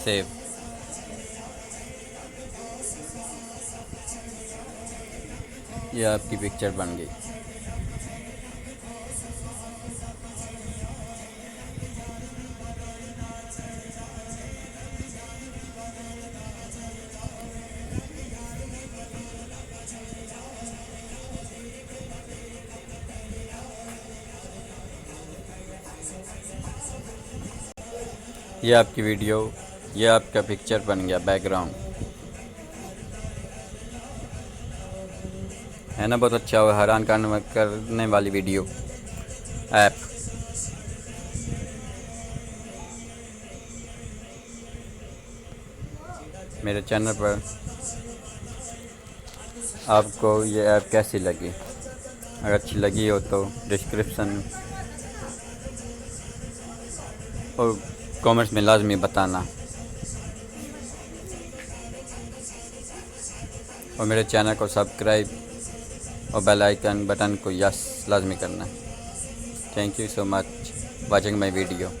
Save. ये आपकी picture बन गई। ये आपकी वीडियो, ये आपका पिक्चर बन गया बैकग्राउंड, है ना? बहुत अच्छा और हैरान करने वाली वीडियो ऐप। मेरे चैनल पर आपको ये ऐप कैसी लगी? अगर अच्छी लगी हो तो डिस्क्रिप्शन और कमेंट्स में लाजमी बताना, और मेरे चैनल को सब्सक्राइब और बेल आइकन बटन को यस लाजमी करना। Thank you so much watching my video.